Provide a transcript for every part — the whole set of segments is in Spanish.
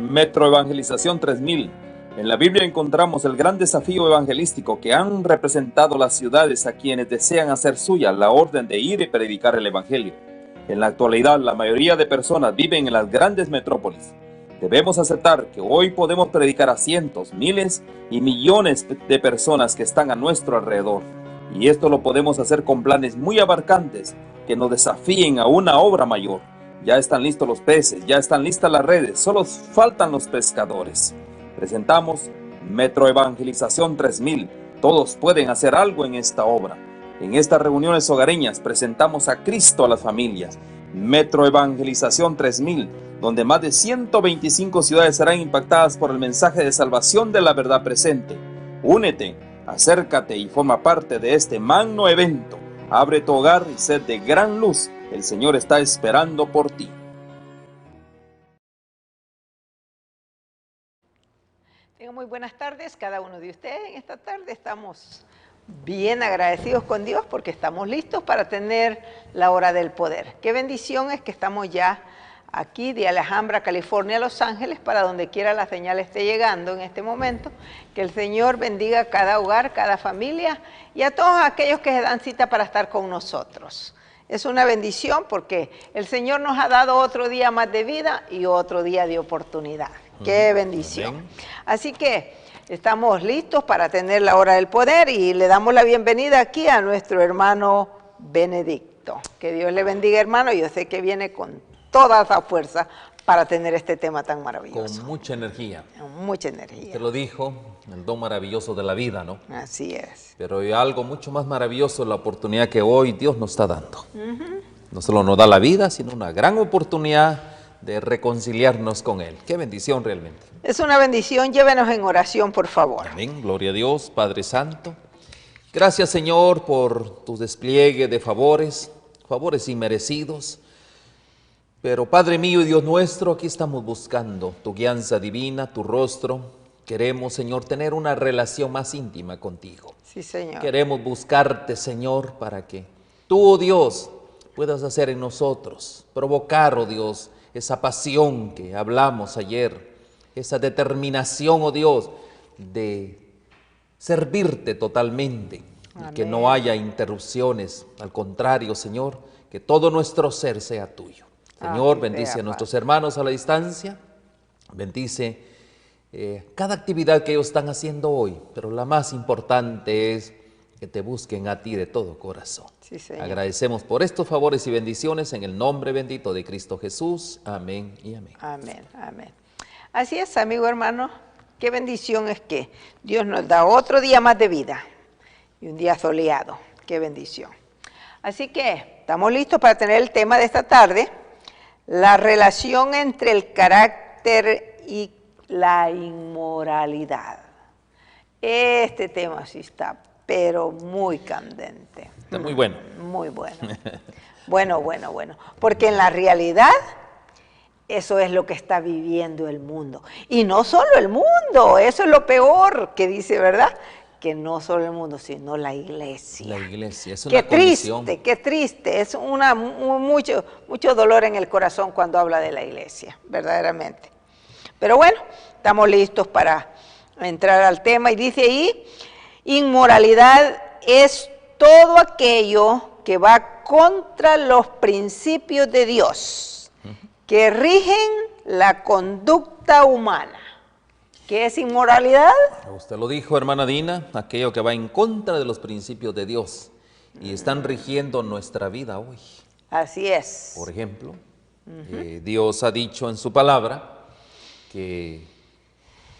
Metro Evangelización 3000. En la Biblia encontramos el gran desafío evangelístico que han representado las ciudades a quienes desean hacer suya la orden de ir y predicar el Evangelio. En la actualidad, la mayoría de personas viven en las grandes metrópolis. Debemos aceptar que hoy podemos predicar a cientos, miles y millones de personas que están a nuestro alrededor. Y esto lo podemos hacer con planes muy abarcantes que nos desafíen a una obra mayor. Ya están listos los peces, ya están listas las redes, solo faltan los pescadores. Presentamos Metro Evangelización 3000. Todos pueden hacer algo en esta obra. En estas reuniones hogareñas presentamos a Cristo a las familias. Metro Evangelización 3000, donde más de 125 ciudades serán impactadas por el mensaje de salvación de la verdad presente. Únete, acércate y forma parte de este magno evento. Abre tu hogar y sed de gran luz. El Señor está esperando por ti. Tengan muy buenas tardes cada uno de ustedes. En esta tarde estamos bien agradecidos con Dios porque estamos listos para tener la hora del poder. Qué bendición es que estamos ya aquí de Alhambra, California, a Los Ángeles, para donde quiera la señal esté llegando en este momento. Que el Señor bendiga cada hogar, cada familia y a todos aquellos que se dan cita para estar con nosotros. Es una bendición porque el Señor nos ha dado otro día más de vida y otro día de oportunidad. ¡Qué bendición! Así que estamos listos para tener la hora del poder y le damos la bienvenida aquí a nuestro hermano Benedicto. Que Dios le bendiga, hermano. Yo sé que viene con toda esa fuerza para tener este tema tan maravilloso. Con mucha energía. Con mucha energía. Te lo dijo, el don maravilloso de la vida, ¿no? Así es. Pero hay algo mucho más maravilloso, la oportunidad que hoy Dios nos está dando. No solo nos da la vida, sino una gran oportunidad de reconciliarnos con Él. Qué bendición realmente. Es una bendición. Llévenos en oración, por favor. Amén. Gloria a Dios, Padre Santo. Gracias, Señor, por tu despliegue de favores inmerecidos. Pero Padre mío y Dios nuestro, aquí estamos buscando tu guianza divina, tu rostro. Queremos, Señor, tener una relación más íntima contigo. Sí, Señor. Queremos buscarte, Señor, para que tú, oh Dios, puedas hacer en nosotros, provocar, oh Dios, esa pasión que hablamos ayer, esa determinación, oh Dios, de servirte totalmente. Amén. Y que no haya interrupciones, al contrario, Señor, que todo nuestro ser sea tuyo. Señor, bendice a nuestros hermanos a la distancia, bendice cada actividad que ellos están haciendo hoy, pero la más importante es que te busquen a ti de todo corazón. Sí, Señor. Agradecemos por estos favores y bendiciones en el nombre bendito de Cristo Jesús. Amén y amén. Amén, amén. Así es, amigo hermano, qué bendición es que Dios nos da otro día más de vida y un día soleado. Qué bendición. Así que estamos listos para tener el tema de esta tarde. La relación entre el carácter y la inmoralidad. Este tema sí está, pero muy candente. Está muy bueno. Muy bueno. Bueno. Porque en la realidad, eso es lo que está viviendo el mundo. Y no solo el mundo, eso es lo peor que dice, ¿verdad? Que no solo el mundo, sino la iglesia. La iglesia, es una condición. Qué triste, es mucho dolor en el corazón cuando habla de la iglesia, verdaderamente. Pero bueno, estamos listos para entrar al tema y dice ahí, inmoralidad es todo aquello que va contra los principios de Dios, que rigen la conducta humana. ¿Qué es inmoralidad? Usted lo dijo, hermana Dina, aquello que va en contra de los principios de Dios y están rigiendo nuestra vida hoy. Así es. Por ejemplo, Dios ha dicho en su palabra que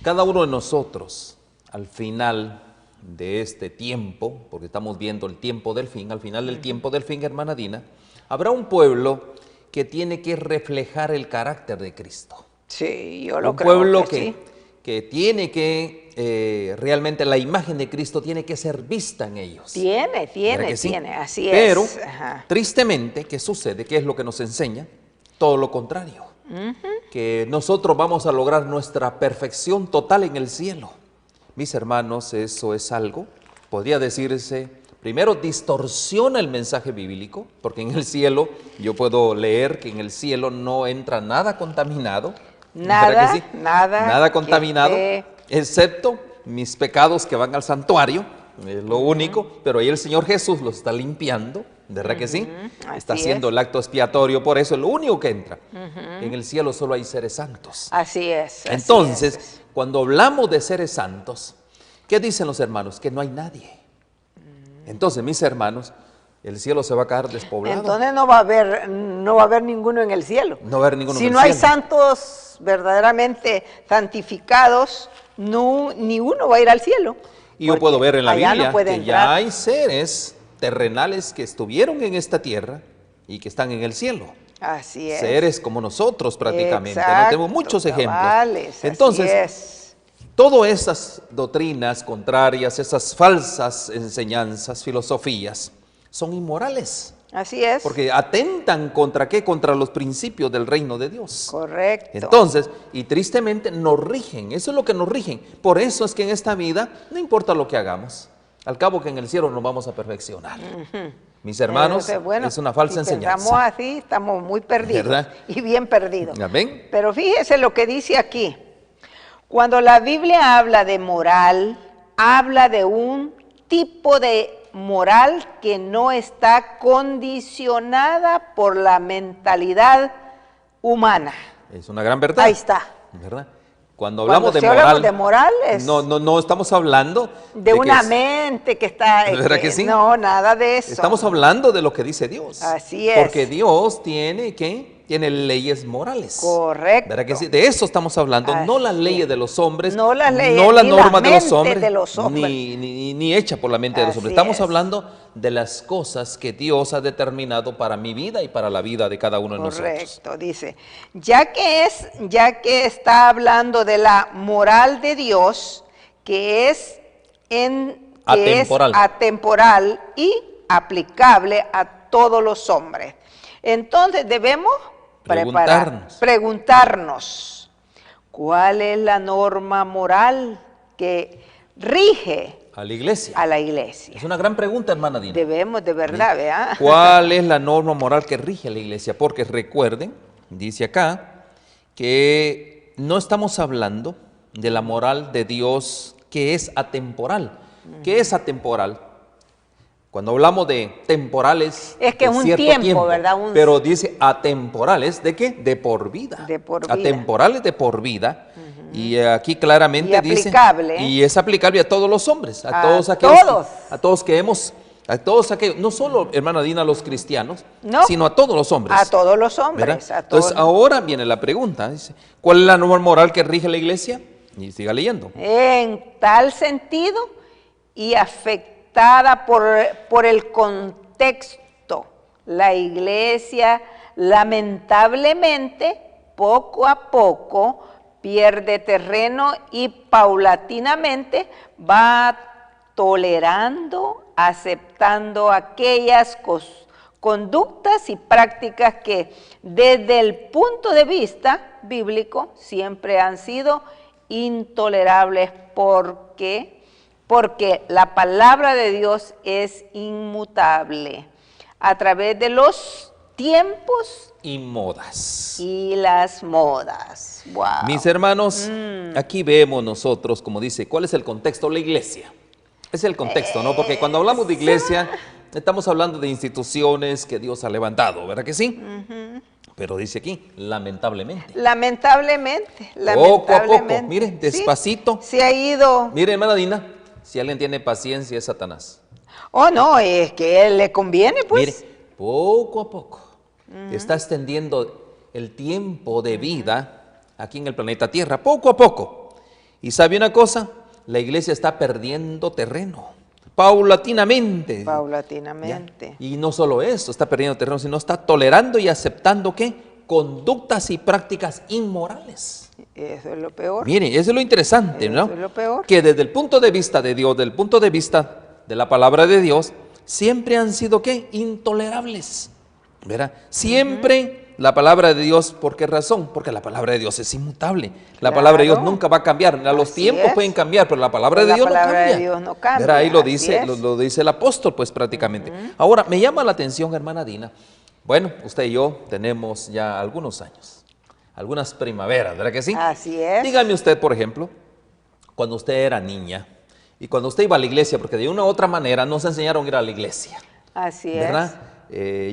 cada uno de nosotros, al final de este tiempo, porque estamos viendo el tiempo del fin, al final del tiempo del fin, hermana Dina, habrá un pueblo que tiene que reflejar el carácter de Cristo. Sí, yo lo creo. Un pueblo sí. que tiene que, realmente la imagen de Cristo tiene que ser vista en ellos. Tiene, sí? así es. Pero, tristemente, ¿qué sucede? ¿Qué es lo que nos enseña? Todo lo contrario. Que nosotros vamos a lograr nuestra perfección total en el cielo. Mis hermanos, eso es algo, podría decirse, primero distorsiona el mensaje bíblico, porque en el cielo, yo puedo leer que en el cielo no entra nada contaminado, Nada, que sí? nada. Nada contaminado, que excepto mis pecados que van al santuario, es lo único, pero ahí el Señor Jesús los está limpiando, ¿verdad que sí? Está así haciendo es. el acto expiatorio, por eso es lo único que entra. En el cielo solo hay seres santos. Así es. así Entonces, es. cuando hablamos de seres santos, ¿qué dicen los hermanos? Que no hay nadie. Entonces, mis hermanos, el cielo se va a quedar despoblado. Entonces no va a haber ninguno en el cielo. No va a haber ninguno Si en el no hay cielo. santos verdaderamente santificados, ni uno va a ir al cielo. Y yo Porque puedo ver en la allá Biblia no puede que entrar. ya hay seres terrenales que estuvieron en esta tierra y que están en el cielo. Así es. Seres como nosotros prácticamente. ¿no? Exacto, Tenemos muchos ejemplos. cabales, así Entonces, es. todas esas doctrinas contrarias, esas falsas enseñanzas, filosofías, son inmorales. Así es. Porque atentan contra qué? Contra los principios del reino de Dios. Correcto. Entonces, y tristemente nos rigen, eso es lo que nos rigen. Por eso es que en esta vida no importa lo que hagamos, al cabo que en el cielo nos vamos a perfeccionar. Mis hermanos, Entonces, bueno, es una falsa si enseñanza. pensamos así, estamos muy perdidos. ¿Verdad? Y bien perdidos. Amén. Pero fíjese lo que dice aquí. Cuando la Biblia habla de moral, habla de un tipo de moral que no está condicionada por la mentalidad humana. Es una gran verdad. Ahí está. ¿Verdad? Cuando hablamos Cuando de moral, hablamos de moral es no estamos hablando de que una es- mente que está... ¿Verdad que sí? No, nada de eso. Estamos hablando de lo que dice Dios. Así es. Porque Dios tiene leyes morales. Correcto. ¿Verdad que sí? De eso estamos hablando, no las Así leyes es. de los hombres, No las leyes, no las ni la normas de los mente hombres, de los hombres. ni hecha por la mente de los hombres. Así Estamos es. hablando de las cosas que Dios ha determinado para mi vida y para la vida de cada uno de nosotros. Correcto, dice, ya que está hablando de la moral de Dios, que es atemporal y aplicable a todos los hombres. Entonces debemos preguntarnos, ¿cuál es la norma moral que rige A la iglesia. a la iglesia? Es una gran pregunta, hermana Dina. Debemos de verdad, ¿verdad? ¿Cuál es la norma moral que rige a la iglesia? Porque recuerden, dice acá, que no estamos hablando de la moral de Dios que es atemporal. ¿Qué es atemporal? Cuando hablamos de temporales, Es que es un cierto tiempo, ¿verdad? Pero dice atemporales, ¿de qué? De por vida. De por vida. Atemporales de por vida. Y aquí claramente Y dice, aplicable. y es aplicable a todos los hombres, a A todos aquellos, todos. a todos que hemos, a todos aquellos, no solo, hermana Dina, a los cristianos, No. sino a todos los hombres. A todos los hombres. ¿verdad? A todos. Entonces ahora viene la pregunta, dice, ¿cuál es la norma moral que rige la iglesia? Y siga leyendo. En tal sentido y afectada por el contexto, la iglesia lamentablemente poco a poco pierde terreno y paulatinamente va tolerando, aceptando aquellas conductas y prácticas que desde el punto de vista bíblico siempre han sido intolerables porque la palabra de Dios es inmutable a través de los tiempos Y modas. y las modas. Wow. Mis hermanos, aquí vemos nosotros, como dice, ¿cuál es el contexto? La iglesia. Es el contexto, ¿no? Porque cuando hablamos de iglesia, estamos hablando de instituciones que Dios ha levantado, ¿verdad que sí? Pero dice aquí, lamentablemente. Lamentablemente, Poco a poco, lamentablemente. mire, Sí, despacito. se ha ido. Mire, hermana Dina, si alguien tiene paciencia es Satanás. Oh, no, es que él le conviene, pues. Mire, poco a poco está extendiendo el tiempo de vida aquí en el planeta Tierra, poco a poco. ¿Y sabe una cosa? La iglesia está perdiendo terreno, paulatinamente. Paulatinamente. ¿Ya? Y no solo eso, está perdiendo terreno, sino está tolerando y aceptando ¿qué? Conductas y prácticas inmorales. Eso es lo peor. Mire, eso es lo interesante, ¿no? Eso es lo peor. Que desde el punto de vista de Dios, del punto de vista de la palabra de Dios, siempre han sido ¿qué? Intolerables, ¿verdad? Siempre la palabra de Dios, ¿por qué razón? Porque la palabra de Dios es inmutable. La palabra de Dios Claro. nunca va a cambiar. Los Así tiempos es. pueden cambiar, pero la palabra Pero de la Dios palabra no cambia. de Dios no cambia, ¿Verdad? Ahí lo así dice, es. lo dice el apóstol, pues prácticamente. Ahora, me llama la atención, hermana Dina. Bueno, usted y yo tenemos ya algunos años. algunas primaveras, ¿verdad que sí? Así es. Dígame usted, por ejemplo, cuando usted era niña y cuando usted iba a la iglesia, porque de una u otra manera nos enseñaron a ir a la iglesia, Así ¿verdad?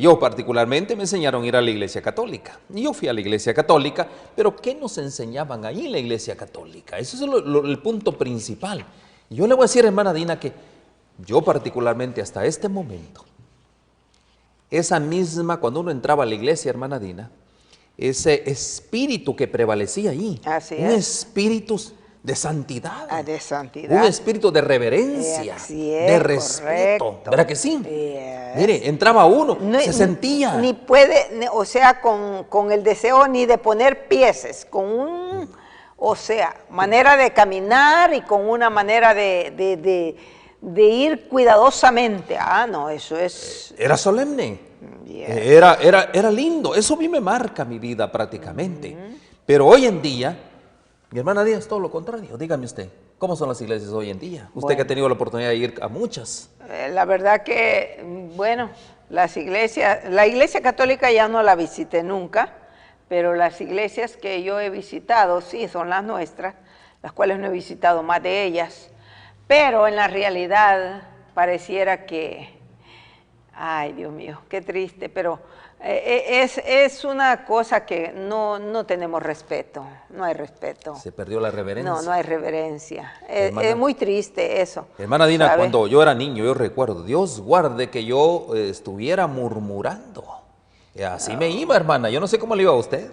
Yo particularmente me enseñaron a ir a la iglesia católica. Y yo fui a la iglesia católica, pero ¿qué nos enseñaban ahí en la iglesia católica? Eso es el punto principal. Y yo le voy a decir, hermana Dina, que yo particularmente hasta este momento, esa misma, cuando uno entraba a la iglesia, hermana Dina, ese espíritu que prevalecía ahí, Así un es. espíritu de santidad, De santidad. un espíritu de reverencia, Así es, de respeto, correcto. ¿verdad que sí? Yes. Mire, entraba uno, No, se sentía. Ni puede, o sea, con el deseo ni de poner pieses, con un, o sea, manera de caminar y con una manera de ir cuidadosamente. Ah, no, eso es... Era solemne, Yes. era lindo, eso a mí me marca mi vida prácticamente. Pero hoy en día, mi hermana Díaz, todo lo contrario. Dígame usted, ¿cómo son las iglesias hoy en día? Usted que ha tenido la oportunidad de ir a muchas. La verdad que, bueno, las iglesias, la iglesia católica ya no la visité nunca, pero las iglesias que yo he visitado, sí, son las nuestras, las cuales no he visitado más de ellas, pero en la realidad pareciera que, ay Dios mío, qué triste, pero es una cosa que no tenemos respeto, no hay respeto. Se perdió la reverencia. No hay reverencia. Hermana, Es muy triste eso. hermana Dina, ¿sabe? cuando yo era niño, yo recuerdo, Dios guarde que yo estuviera murmurando. Y así me iba, hermana, yo no sé cómo le iba a usted.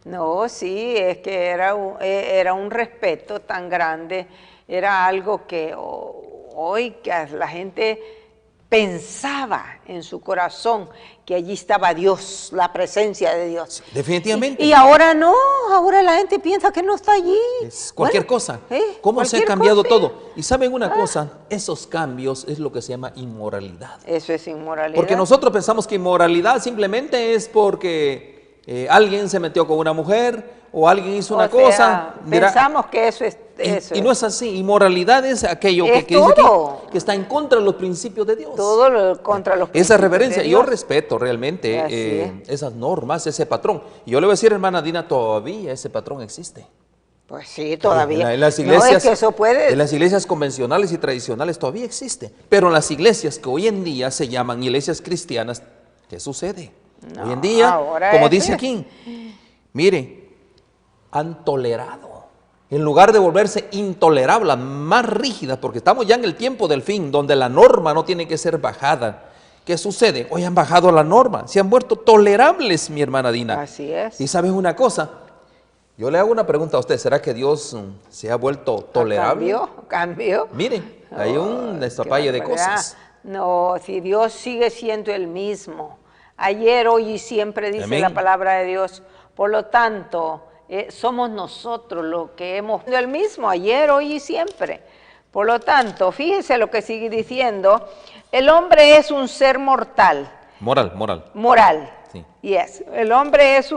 No, sí, es que era un respeto tan grande, era algo que hoy que la gente pensaba en su corazón que allí estaba Dios, la presencia de Dios. Definitivamente. Y ahora no, ahora la gente piensa que no está allí. Es cualquier Bueno, cosa. ¿Cómo se ha cualquier cambiado cosa. todo? Y saben una cosa, esos cambios es lo que se llama inmoralidad. Eso es inmoralidad. Porque nosotros pensamos que inmoralidad simplemente es porque alguien se metió con una mujer o alguien hizo una cosa. Pensamos que eso es... Y no es así. Inmoralidad es aquello Es que dice todo. aquí, que está en contra de los principios de Dios. Todo contra los Esa principios reverencia, de yo Dios. respeto realmente Así esas normas, ese patrón. Y yo le voy a decir, hermana Dina, todavía ese patrón existe. Pues sí, todavía. En las iglesias, no, es que eso puede... en las iglesias convencionales y tradicionales todavía existe. Pero en las iglesias que hoy en día se llaman iglesias cristianas, ¿qué sucede? No, hoy en día, ahora como eso dice es. aquí, mire, han tolerado. En lugar de volverse intolerables, más rígidas, porque estamos ya en el tiempo del fin, donde la norma no tiene que ser bajada. ¿Qué sucede? Hoy han bajado la norma, se han vuelto tolerables, mi hermana Dina. Así es. Y ¿sabes una cosa? Yo le hago una pregunta a usted, ¿será que Dios se ha vuelto tolerable? Cambió. Mire, hay un despapalle de cosas. No, si Dios sigue siendo el mismo, ayer, hoy y siempre, dice Amén. la palabra de Dios. Por lo tanto, somos nosotros los que hemos sido el mismo, ayer, hoy y siempre. Por lo tanto, fíjese lo que sigue diciendo, el hombre es un ser mortal. Moral. Sí. Yes. El hombre es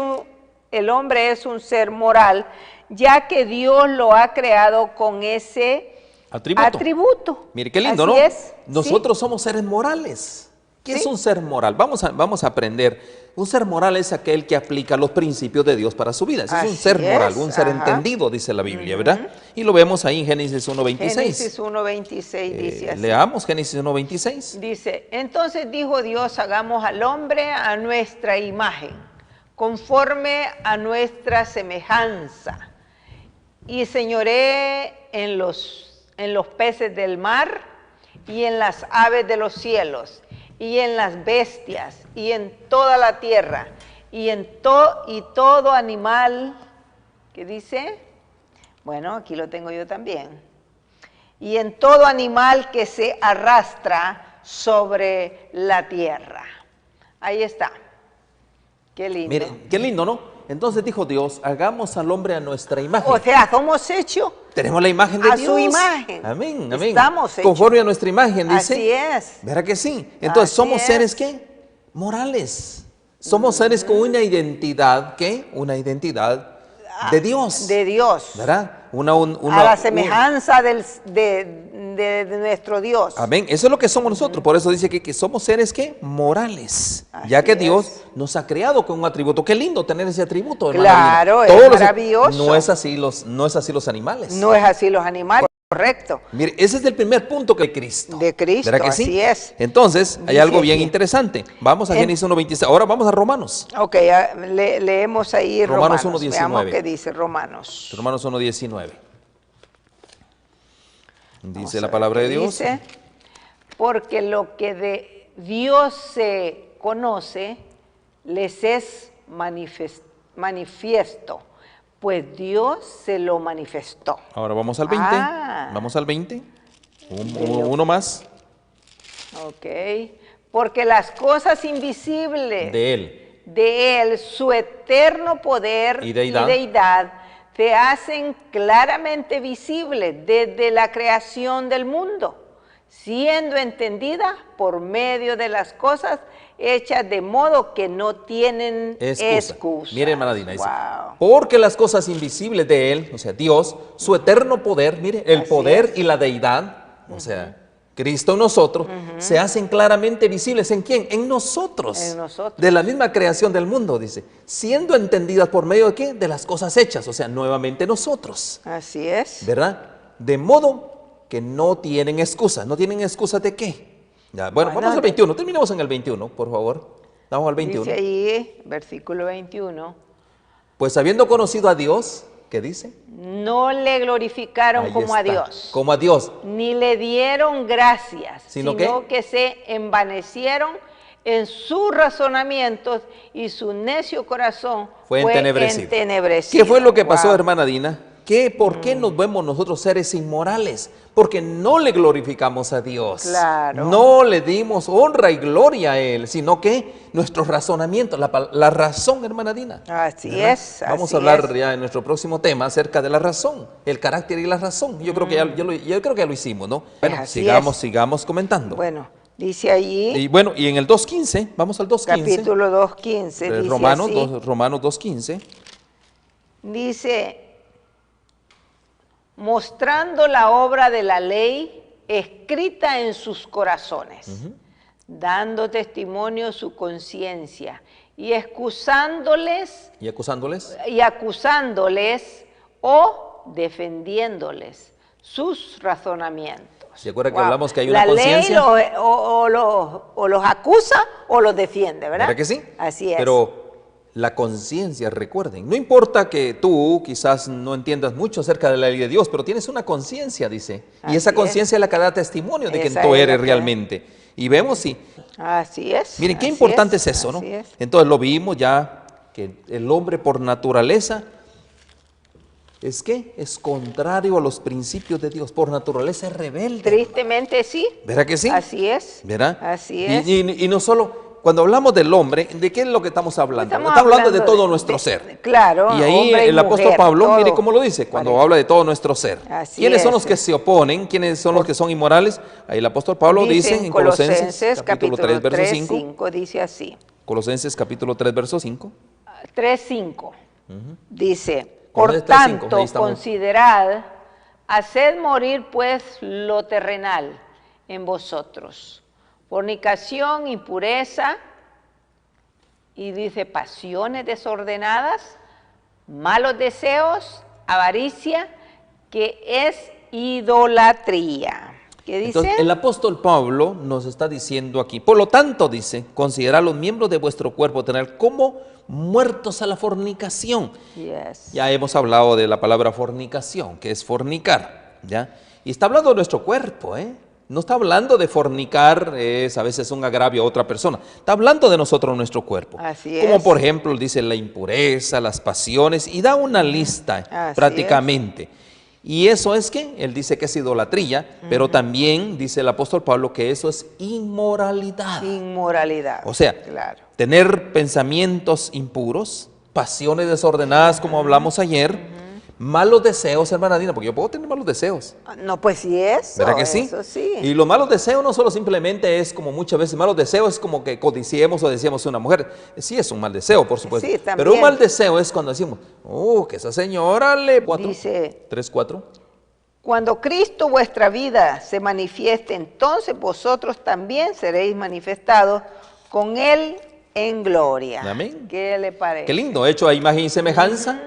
un ser moral, ya que Dios lo ha creado con ese atributo. Mire, qué lindo, Así ¿no? es, Nosotros sí. somos seres morales. ¿Qué Sí. es un ser moral? Vamos a aprender. Un ser moral es aquel que aplica los principios de Dios para su vida. Ese es un Así ser moral, es, un ser ajá. entendido, dice la Biblia, ¿verdad? Y lo vemos ahí en Génesis 1.26. Génesis 1.26 dice así. Leamos Génesis 1.26. Dice, entonces dijo Dios, hagamos al hombre a nuestra imagen, conforme a nuestra semejanza, y señoré en los peces del mar, y en las aves de los cielos, y en las bestias, y en toda la tierra, y todo animal, ¿qué dice? Bueno, aquí lo tengo yo también. Y en todo animal que se arrastra sobre la tierra. Ahí está. Qué lindo. Miren, qué lindo, ¿no? Entonces dijo Dios, hagamos al hombre a nuestra imagen. O sea, somos hechos Tenemos la imagen de a Dios. su imagen. Amén, amén. Estamos hechos. Conforme a nuestra imagen, dice. Así es. ¿Verdad que sí? Entonces, Así somos es. seres, ¿qué? Morales. Somos seres con una identidad, ¿qué? Una identidad de Dios. De Dios. ¿Verdad? A la semejanza de nuestro Dios. Amén. Eso es lo que somos nosotros. Por eso dice que somos seres ¿qué? Morales. Ya que Dios nos ha creado con un atributo. Qué lindo tener ese atributo, hermana Claro, Lina. es maravilloso. No es así los animales. No es así los animales, correcto. Mire, ese es el primer punto que Cristo. De Cristo, ¿Verdad que sí? así es. Entonces, hay Dice algo bien aquí. interesante. Vamos a Génesis 1:26. Ahora vamos a Romanos. Ok, leemos ahí Romanos Romanos. 1:19. Veamos qué dice Romanos. Romanos 1:19. Vamos Dice a la ver palabra qué de Dios. dice. Porque lo que de Dios se conoce les es manifiesto, pues Dios se lo manifestó. Ahora vamos al 20. Ah. Vamos al 20. Uno más. Ok. Porque las cosas invisibles De Él. su eterno poder Y y deidad. deidad, se hacen claramente visibles desde la creación del mundo, siendo entendidas por medio de las cosas hechas de modo que no tienen excusa. Mire, hermana Dina, dice, Wow. porque las cosas invisibles de Él, o sea, Dios, su eterno poder, mire, el Así poder es. y la deidad, o sea, Cristo en nosotros, se hacen claramente visibles. ¿En quién? En nosotros. En nosotros. De la misma creación del mundo, dice, siendo entendidas por medio de qué? De las cosas hechas, o sea, nuevamente nosotros, Así es. ¿verdad? De modo que no tienen excusa. ¿No tienen excusa de qué? Ya, bueno, Bueno, vamos al 21. Terminemos en el 21, por favor. Vamos al 21. Dice ahí, versículo 21, Pues habiendo conocido a Dios, ¿qué dice? no le glorificaron Ahí como a está, Dios, como a Dios. ni le dieron gracias, ¿Sino sino qué? que se envanecieron en sus razonamientos y su necio corazón Fue entenebrecido. entenebrecido. ¿Qué fue lo que pasó, Wow. hermana Dina? ¿Por qué nos vemos nosotros seres inmorales? Porque no le glorificamos a Dios. Claro. No le dimos honra y gloria a Él, sino que nuestros razonamientos, la razón, hermana Dina. Así ¿verdad? es. Vamos así a hablar es. ya en nuestro próximo tema acerca de la razón, el carácter y la razón. Yo creo que yo creo que ya lo hicimos, ¿no? Bueno, Así sigamos comentando. Bueno, dice allí, Y bueno, y en el 2.15, vamos al 2.15. capítulo 2:15, dice Romanos, así, Romanos 2.15. dice, mostrando la obra de la ley escrita en sus corazones, dando testimonio su conciencia y excusándoles Y acusándoles. y acusándoles o defendiéndoles sus razonamientos. ¿Se acuerda que Wow. hablamos que hay una La ley conciencia? o los acusa o los defiende, ¿verdad? ¿Verdad que sí? Así es. Pero la conciencia, recuerden, no importa que tú quizás no entiendas mucho acerca de la ley de Dios, pero tienes una conciencia, dice. Así Y esa es. conciencia es la que da testimonio de quién Esa tú es eres la que- realmente. Y vemos, sí. Así es. Miren, qué así importante es eso, ¿no? así es. Entonces lo vimos ya, que el hombre por naturaleza es que es contrario a los principios de Dios, por naturaleza es rebelde. Tristemente sí. ¿Verdad que sí? Así es. ¿Verdad? Así Y- es. Y no solo, cuando hablamos del hombre, ¿de qué es lo que estamos hablando? Estamos hablando de hablando todo de- nuestro de- ser. claro, Y ahí hombre y el apóstol mujer, Pablo, mire todo. cómo lo dice, cuando Vale. habla de todo nuestro ser. Así ¿Quiénes son es. los que se oponen? ¿Quiénes son los que son inmorales? Ahí el apóstol Pablo dice en Colosenses capítulo 3, verso 3, 5. 5, dice así. Colosenses capítulo 3, verso 5. 3:5. Dice, ¿Dónde por es 3:5? tanto, Ahí estamos. considerad, haced morir pues lo terrenal en vosotros, fornicación, impureza, y dice pasiones desordenadas, malos deseos, avaricia, que es idolatría. ¿Qué dice? Entonces, el apóstol Pablo nos está diciendo aquí, por lo tanto, dice, considerad los miembros de vuestro cuerpo tener como muertos a la fornicación. Yes. Ya hemos hablado de la palabra fornicación, que es fornicar, ¿ya? Y está hablando de nuestro cuerpo, ¿eh? No está hablando de fornicar, es a veces un agravio a otra persona. Está hablando de nosotros, nuestro cuerpo. Así Como es. por ejemplo, dice la impureza, las pasiones, y da una lista Así prácticamente. Y eso es que, él dice que es idolatría, pero también dice el apóstol Pablo que eso es inmoralidad. Inmoralidad. O sea, claro. tener pensamientos impuros, pasiones desordenadas, como hablamos ayer, malos deseos, hermana Dina, porque yo puedo tener malos deseos. No, pues sí, eso. ¿Verdad que sí? Eso sí. Y los malos deseos no solo simplemente es como muchas veces, malos deseos es como que codiciemos o deseamos una mujer. Sí, es un mal deseo, por supuesto. Sí, también. Pero un mal deseo es cuando decimos, que esa señora le... Dice, 3, 4. Cuando Cristo vuestra vida se manifieste, entonces vosotros también seréis manifestados con Él en gloria. Amén. ¿Qué le parece? Qué lindo, hecho a imagen y semejanza.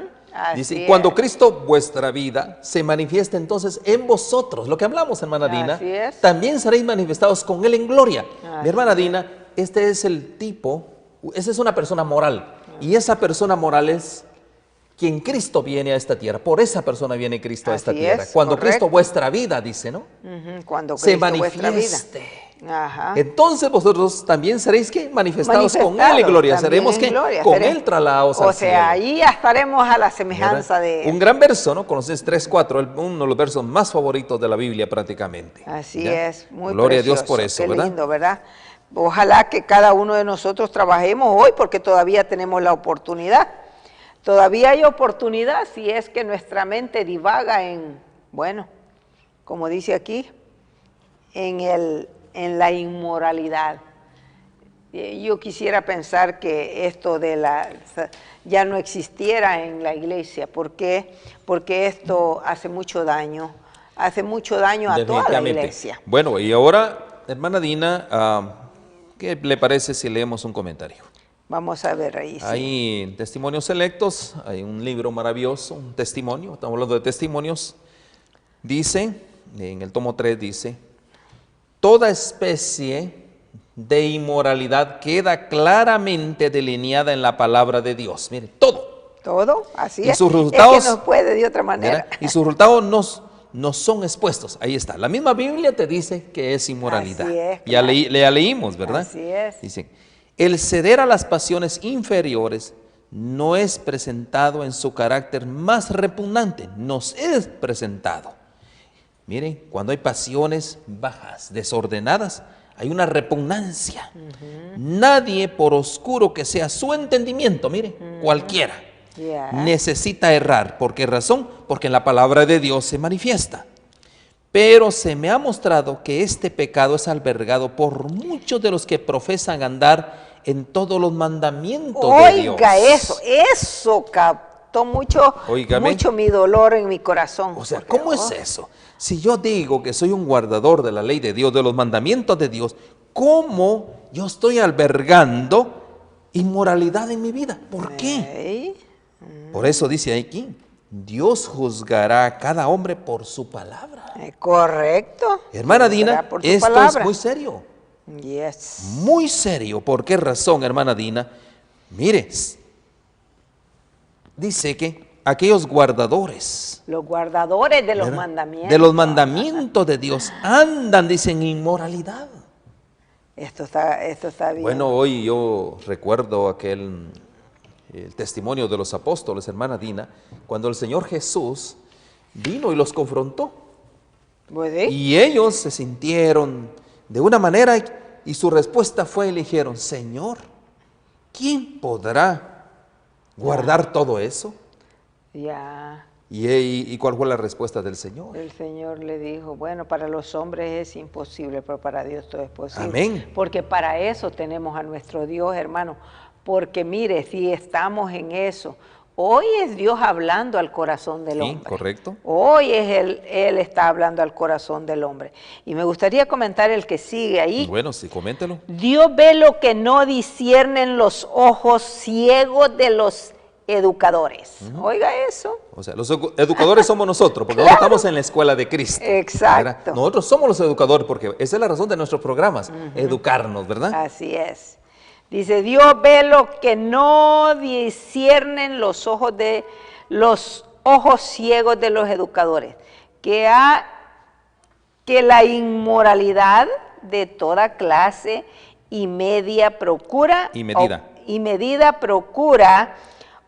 Dice, cuando Cristo vuestra vida se manifieste entonces en vosotros, lo que hablamos, hermana Dina, también seréis manifestados con Él en gloria. Mi hermana Dina, este es el tipo, esa es una persona moral, y esa persona moral es quien Cristo viene a esta tierra. Por esa persona viene Cristo a esta tierra. Cuando Cristo vuestra vida, dice, ¿no? Cuando Cristo se manifieste. Entonces vosotros también seréis ¿qué? Manifestados con Él en gloria. Seremos ¿qué? Con Él trasladados al cielo. O sea, ahí estaremos a la semejanza de Él. Un gran verso, ¿no? Colosenses 3:4, uno de los versos más favoritos de la Biblia prácticamente. Así es, muy Gloria precioso. a Dios por eso, Qué ¿verdad? lindo, ¿verdad? Ojalá que cada uno de nosotros trabajemos hoy porque todavía tenemos la oportunidad. Todavía hay oportunidad si es que nuestra mente divaga en, bueno, como dice aquí, en la inmoralidad. Yo quisiera pensar que esto ya no existiera en la iglesia. ¿Por qué? Porque esto hace mucho daño a toda la iglesia. Bueno, y ahora, hermana Dina, ¿qué le parece si leemos un comentario? Vamos a ver ahí. Hay testimonios selectos, hay un libro maravilloso, un testimonio, estamos hablando de testimonios. Dice, en el tomo 3 dice, toda especie de inmoralidad queda claramente delineada en la palabra de Dios. Mire, todo. Todo, así y es. Sus resultados, es que no puede de otra manera. Y sus resultados no son expuestos. Ahí está. La misma Biblia te dice que es inmoralidad. Así es, ya leímos, ¿verdad? Así es. Dice, el ceder a las pasiones inferiores no es presentado en su carácter más repugnante, nos es presentado. Miren, cuando hay pasiones bajas, desordenadas, hay una repugnancia. Nadie, por oscuro que sea su entendimiento, mire, cualquiera, necesita errar. ¿Por qué razón? Porque en la palabra de Dios se manifiesta. Pero se me ha mostrado que este pecado es albergado por muchos de los que profesan andar en todos los mandamientos de Dios. Oiga, eso captó mucho mi dolor en mi corazón. O sea, ¿cómo es eso? Si yo digo que soy un guardador de la ley de Dios, de los mandamientos de Dios, ¿cómo yo estoy albergando inmoralidad en mi vida? ¿Por qué? Por eso dice aquí, Dios juzgará a cada hombre por su palabra. Correcto. Hermana Dina, esto es muy serio. Yes. Muy serio. ¿Por qué razón, hermana Dina? Mire, dice que aquellos guardadores. Los guardadores de los mandamientos. De los mandamientos de Dios andan, dicen, en inmoralidad. Esto está bien. Bueno, hoy yo recuerdo el testimonio de los apóstoles, hermana Dina, cuando el Señor Jesús vino y los confrontó. Y ellos se sintieron de una manera y su respuesta fue y le dijeron, Señor, ¿quién podrá guardar todo eso? ¿Y cuál fue la respuesta del Señor? El Señor le dijo, bueno, para los hombres es imposible, pero para Dios todo es posible. Amén. Porque para eso tenemos a nuestro Dios, hermano. Porque mire, si estamos en eso, hoy es Dios hablando al corazón del hombre. Sí, correcto. Hoy es Él está hablando al corazón del hombre. Y me gustaría comentar el que sigue ahí. Bueno, sí, coméntelo. Dios ve lo que no disciernen los ojos ciegos de los educadores. Oiga eso. O sea, los educadores somos nosotros, porque nosotros estamos en la escuela de Cristo. Exacto. ¿Verdad? Nosotros somos los educadores, porque esa es la razón de nuestros programas, educarnos, ¿verdad? Así es. Dice, Dios ve lo que no disciernen los ojos ciegos de los educadores, que la inmoralidad de toda clase y medida procura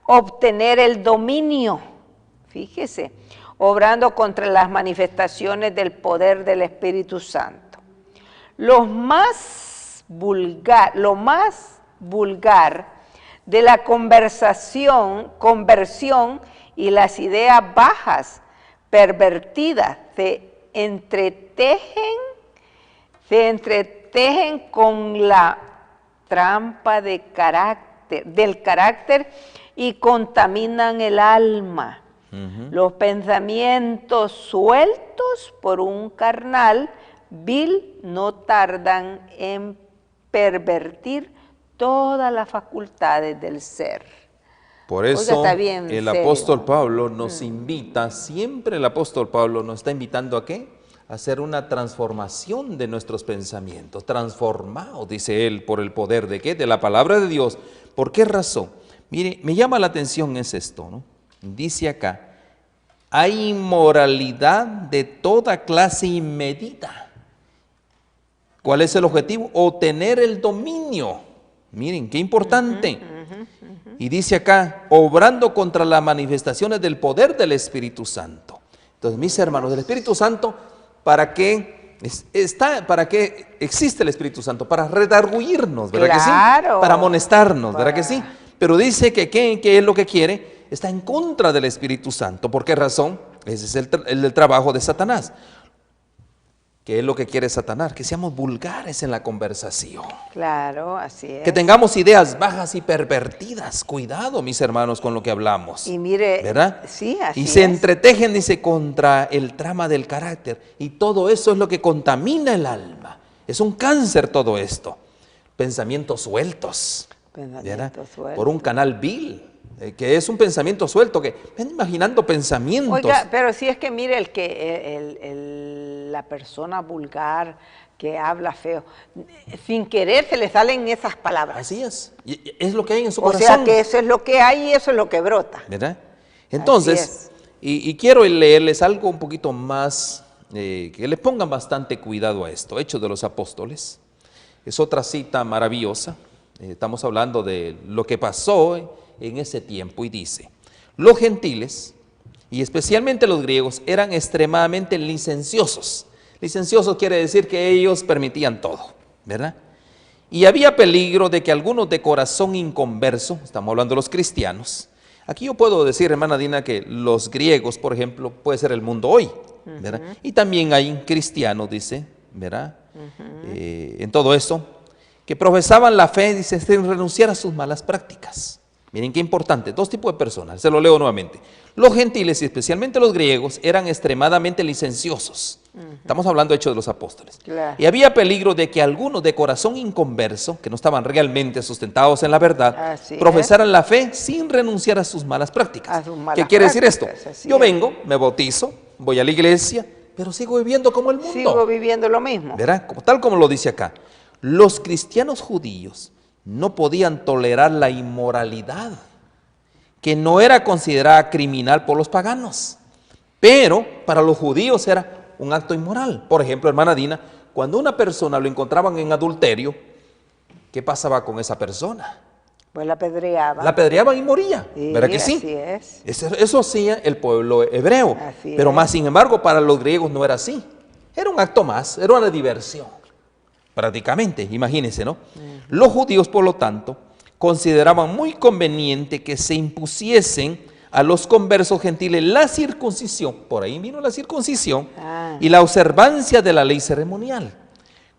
obtener el dominio. Fíjese, obrando contra las manifestaciones del poder del Espíritu Santo. Lo más vulgar de la conversión y las ideas bajas, pervertidas, se entretegen con la trampa del carácter y contaminan el alma. Los pensamientos sueltos por un carnal vil no tardan en pervertir todas las facultades del ser. Por Oiga, eso está bien el serio. apóstol Pablo nos invita, siempre el apóstol Pablo nos está invitando ¿a qué? A hacer una transformación de nuestros pensamientos, transformados, dice él, por el poder de ¿qué? De la palabra de Dios. ¿Por qué razón? Mire, me llama la atención es esto, ¿no? Dice acá, hay inmoralidad de toda clase inmedida. ¿Cuál es el objetivo? Obtener el dominio. Miren, qué importante. Y dice acá, obrando contra las manifestaciones del poder del Espíritu Santo. Entonces, mis hermanos, el Espíritu Santo, ¿para qué existe el Espíritu Santo? Para redarguirnos, ¿verdad que sí? Para amonestarnos, ¿verdad que sí? Pero dice que ¿qué es lo que quiere? Está en contra del Espíritu Santo. ¿Por qué razón? Ese es el trabajo de Satanás. ¿Qué es lo que quiere Satanás? Que seamos vulgares en la conversación. Claro, así es. Que tengamos ideas bajas y pervertidas. Cuidado, mis hermanos, con lo que hablamos. Y mire, ¿verdad? sí, así y se es. entretejen, dice, contra el trama del carácter. Y todo eso es lo que contamina el alma. Es un cáncer todo esto. Pensamientos sueltos. Pensamientos sueltos. Por un canal vil. Que es un pensamiento suelto, que ven imaginando pensamientos. Oiga, pero si es que mire la persona vulgar que habla feo, sin querer se le salen esas palabras. Así es. Y es lo que hay en su o corazón. O sea que eso es lo que hay y eso es lo que brota. ¿Verdad? Entonces, y quiero leerles algo un poquito más, que le pongan bastante cuidado a esto. Hechos de los Apóstoles. Es otra cita maravillosa. Estamos hablando de lo que pasó en ese tiempo y dice, los gentiles y especialmente los griegos eran extremadamente licenciosos. Licenciosos quiere decir que ellos permitían todo, ¿verdad? Y había peligro de que algunos de corazón inconverso, estamos hablando de los cristianos, aquí yo puedo decir, hermana Dina, que los griegos, por ejemplo, puede ser el mundo hoy, ¿verdad? Y también hay cristianos, dice, ¿verdad? En todo eso, que profesaban la fe, dice, sin renunciar a sus malas prácticas. Miren qué importante, dos tipos de personas, se lo leo nuevamente. Los gentiles y especialmente los griegos eran extremadamente licenciosos. Estamos hablando de Hechos de los Apóstoles. Claro. Y había peligro de que algunos de corazón inconverso, que no estaban realmente sustentados en la verdad, profesaran la fe sin renunciar a sus malas prácticas. ¿Qué quiere decir esto? Yo vengo, me bautizo, voy a la iglesia, pero sigo viviendo como el mundo. Sigo viviendo lo mismo. ¿Verdad? Tal como lo dice acá. Los cristianos judíos no podían tolerar la inmoralidad, que no era considerada criminal por los paganos, pero para los judíos era un acto inmoral. Por ejemplo, hermana Dina, cuando una persona lo encontraban en adulterio, ¿qué pasaba con esa persona? Pues la apedreaban. La apedreaban y moría, sí, ¿verdad que sí? Así es. Eso hacía el pueblo hebreo, pero más sin embargo para los griegos no era así. Era un acto más, era una diversión. Prácticamente, imagínense, ¿no? Los judíos, por lo tanto, consideraban muy conveniente que se impusiesen a los conversos gentiles la circuncisión, por ahí vino la circuncisión, y la observancia de la ley ceremonial,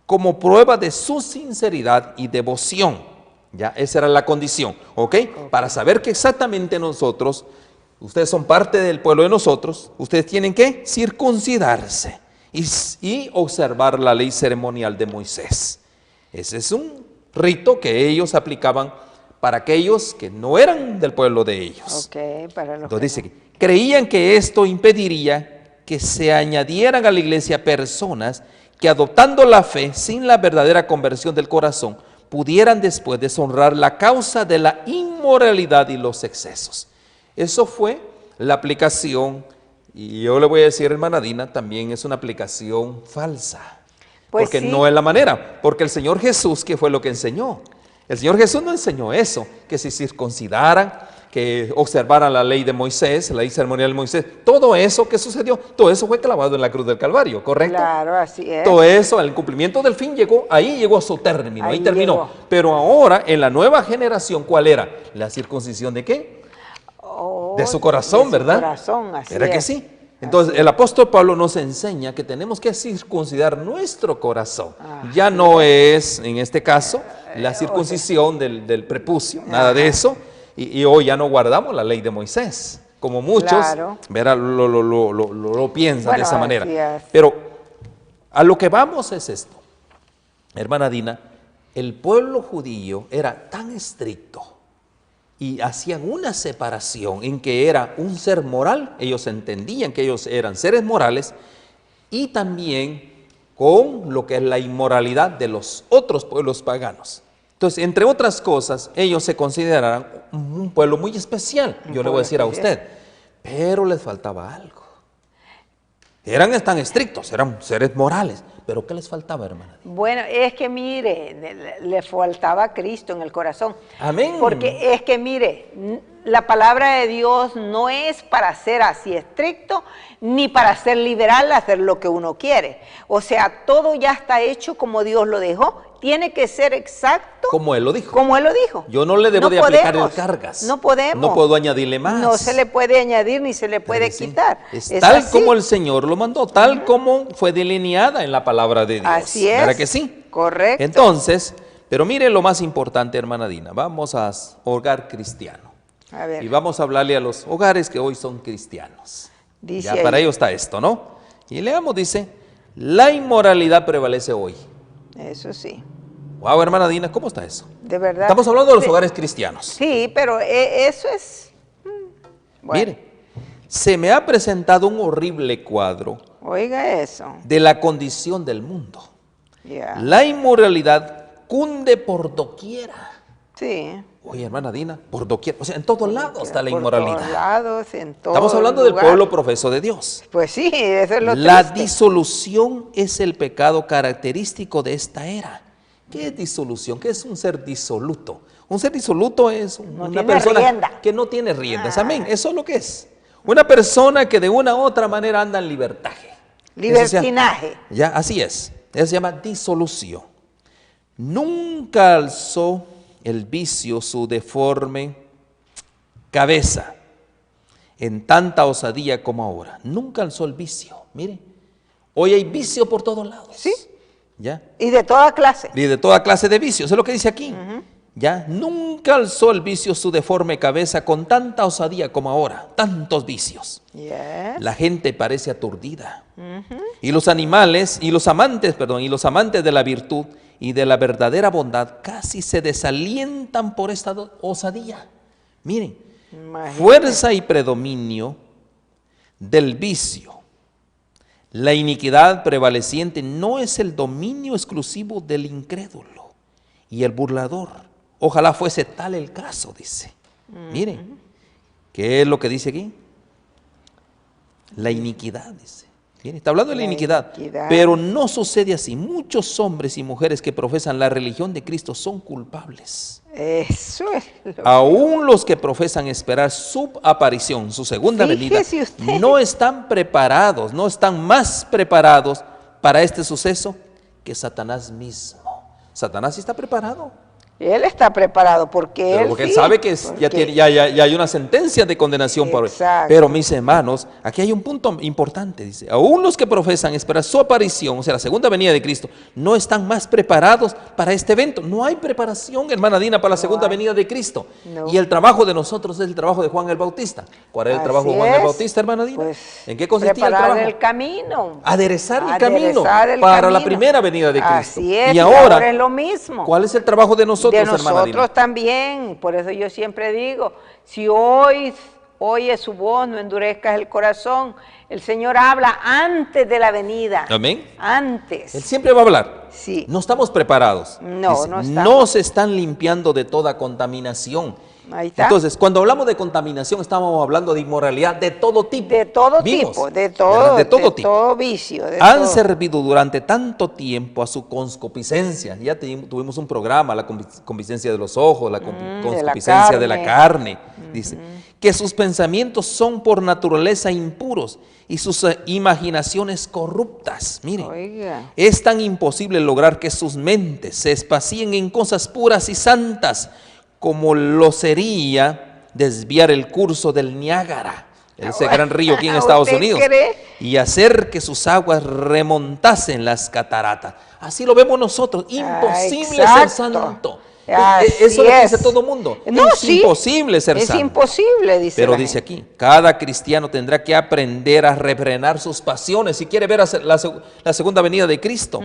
como prueba de su sinceridad y devoción. Ya, esa era la condición, ¿ok? Para saber que exactamente nosotros, ustedes son parte del pueblo de nosotros, ustedes tienen que circuncidarse y observar la ley ceremonial de Moisés. Ese es un rito que ellos aplicaban para aquellos que no eran del pueblo de ellos. Para los Entonces dice, creían que esto impediría que se añadieran a la iglesia personas que adoptando la fe sin la verdadera conversión del corazón, pudieran después deshonrar la causa de la inmoralidad y los excesos. Eso fue la aplicación. Y yo le voy a decir, hermana Dina, también es una aplicación falsa. Pues porque sí. no es la manera. Porque el Señor Jesús, ¿qué fue lo que enseñó? El Señor Jesús no enseñó eso, que se circuncidaran, que observaran la ley de Moisés, la ley ceremonial de Moisés. Todo eso que sucedió, todo eso fue clavado en la cruz del Calvario, ¿correcto? Claro, así es. Todo eso, el cumplimiento del fin ahí llegó a su término, ahí terminó. Llegó. Pero ahora, en la nueva generación, ¿cuál era? ¿La circuncisión de qué? De su corazón, de su ¿verdad? Corazón, así ¿Verdad es. que sí? Entonces, el apóstol Pablo nos enseña que tenemos que circuncidar nuestro corazón. Ya no es, en este caso, la circuncisión del prepucio, nada de eso. Y hoy ya no guardamos la ley de Moisés. como muchos, Claro. verá, lo piensan Bueno, de esa manera. así es. Pero a lo que vamos es esto, hermana Dina, el pueblo judío era tan estricto y hacían una separación en que era un ser moral, ellos entendían que ellos eran seres morales, y también con lo que es la inmoralidad de los otros pueblos paganos. Entonces, entre otras cosas, ellos se consideraban un pueblo muy especial, yo le voy a decir a usted, pero les faltaba algo. Eran tan estrictos, eran seres morales, pero ¿qué les faltaba, hermana? Bueno, es que mire, le faltaba a Cristo en el corazón. Amén. Porque es que mire, la palabra de Dios no es para ser así estricto, ni para ser liberal, hacer lo que uno quiere. O sea, todo ya está hecho como Dios lo dejó. Tiene que ser exacto. Como Él lo dijo. Como Él lo dijo. Yo no le debo de aplicar el cargas. No podemos. No puedo añadirle más. No se le puede añadir ni se le puede quitar. Es Es tal así. como el Señor lo mandó, tal como fue delineada en la palabra de Dios. Así es. ¿Verdad que sí? Correcto. Entonces, pero mire lo más importante, hermana Dina, vamos a hogar cristiano. A ver. Y vamos a hablarle a los hogares que hoy son cristianos. Dice Ya ahí. para ello está esto, ¿no? Y leamos, dice, la inmoralidad prevalece hoy. Eso sí. Wow, hermana Dina, ¿cómo está eso? De verdad. Estamos hablando de los Sí. hogares cristianos. Sí, pero eso es... Bueno, Mire, se me ha presentado un horrible cuadro oiga eso. de la condición del mundo. Ya. La inmoralidad cunde por doquiera. Sí. Oye, hermana Dina, por doquiera. O sea, en todos lados está la Por inmoralidad. todos lados, en todo Estamos hablando del lugar. pueblo profeso de Dios. Pues sí, eso es lo La triste. disolución es el pecado característico de esta era. ¿Qué es disolución? ¿Qué es un ser disoluto? Un ser disoluto es una tiene persona rienda. que no tiene riendas. Amén. Eso es lo que es. Una persona que de una u otra manera anda en libertaje. Libertinaje. Eso ya, así es. Eso se llama disolución. Nunca alzó el vicio su deforme cabeza en tanta osadía como ahora. Nunca alzó el vicio. Mire, hoy hay vicio por todos lados. Sí. ¿Ya? Y de toda clase. Y de toda clase de vicios, eso es lo que dice aquí. ¿Ya? Nunca alzó el vicio su deforme cabeza con tanta osadía como ahora. Tantos vicios. Yes. La gente parece aturdida. Y los animales, y los amantes de la virtud y de la verdadera bondad casi se desalientan por esta osadía. Miren, Imagínate. fuerza y predominio del vicio. La iniquidad prevaleciente no es el dominio exclusivo del incrédulo y el burlador. Ojalá fuese tal el caso, dice. Miren, ¿qué es lo que dice aquí? La iniquidad, dice. Miren, está hablando de la iniquidad, pero no sucede así. Muchos hombres y mujeres que profesan la religión de Cristo son culpables. Eso es lo Aún los que profesan esperar su aparición, su segunda venida, Fíjese usted. no están preparados, no están más preparados para este suceso que Satanás mismo. Satanás sí está preparado. Él está preparado porque Pero él porque él sí, sabe que porque- ya hay una sentencia de condenación por él. Exacto. Pero mis hermanos, aquí hay un punto importante, dice, aún los que profesan esperar su aparición, o sea, la segunda venida de Cristo, no están más preparados para este evento. No hay preparación, hermana Dina, para la segunda venida de Cristo. No. Y el trabajo de nosotros es el trabajo de Juan el Bautista. ¿Cuál es el Así trabajo de Juan el es. Bautista, hermana Dina? Pues, ¿En qué consistía el preparar trabajo? el camino. Aderezar el camino Aderezar el para la camino. primera venida de Cristo. Así es, y y ahora, ahora es lo mismo. ¿cuál es el trabajo de nosotros, de hermana Dina? nosotros también, por eso yo siempre digo, si hoy oye su voz, no endurezcas el corazón. El Señor habla antes de la venida. Amén. Antes. Él siempre va a hablar. Sí. No estamos preparados. No, Dice, no estamos. no se están limpiando de toda contaminación. Ahí está. Entonces, cuando hablamos de contaminación, estamos hablando de inmoralidad de todo tipo. De todo Vimos, tipo, de ¿verdad? todo, de todo tipo. todo vicio. De Han todo. servido durante tanto tiempo a su concupiscencia. Ya tuvimos un programa, la concupiscencia de los ojos, la concupiscencia de la carne. Dice que sus pensamientos son por naturaleza impuros y sus imaginaciones corruptas. Mire, Oiga. es tan imposible lograr que sus mentes se espacien en cosas puras y santas como lo sería desviar el curso del Niágara, ese gran río aquí en Estados ¿Usted Unidos, cree? y hacer que sus aguas remontasen las cataratas. Así lo vemos nosotros, imposible ser exacto. santo. Así Eso lo dice es. todo el mundo. No, es sí, imposible ser es santo. imposible, dice Pero la dice gente. aquí, cada cristiano tendrá que aprender a refrenar sus pasiones si quiere ver la segunda venida de Cristo